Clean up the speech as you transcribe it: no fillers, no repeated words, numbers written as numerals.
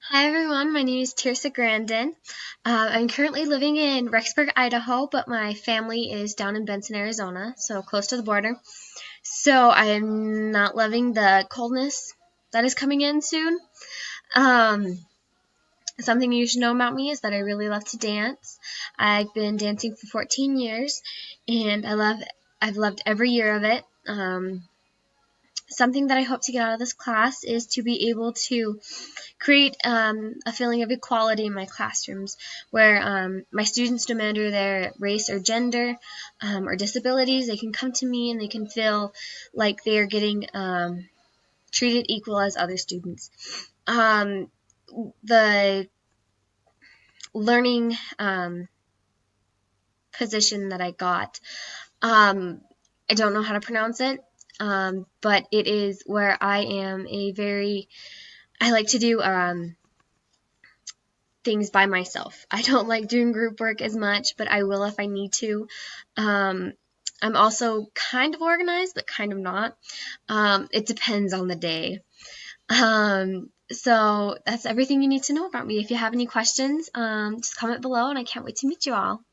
Hi everyone, my name is Tirsa Grandin. I'm currently living in Rexburg, Idaho, but my family is down in Benson, Arizona, so close to the border. So I'm not loving the coldness that is coming in soon. Um, Something you should know about me is that I really love to dance. I've been dancing for 14 years, and I've loved every year of it. Something that I hope to get out of this class is to be able to create a feeling of equality in my classrooms where my students, no matter their race or gender or disabilities, they can come to me and they can feel like they are getting treated equal as other students. The learning position that I got, um, I don't know how to pronounce it, but it is where I like to do things by myself. I don't like doing group work as much, but I will if I need to. Um, I'm also kind of organized, but kind of not. It depends on the day. So that's everything you need to know about me. If you have any questions, just comment below, and I can't wait to meet you all.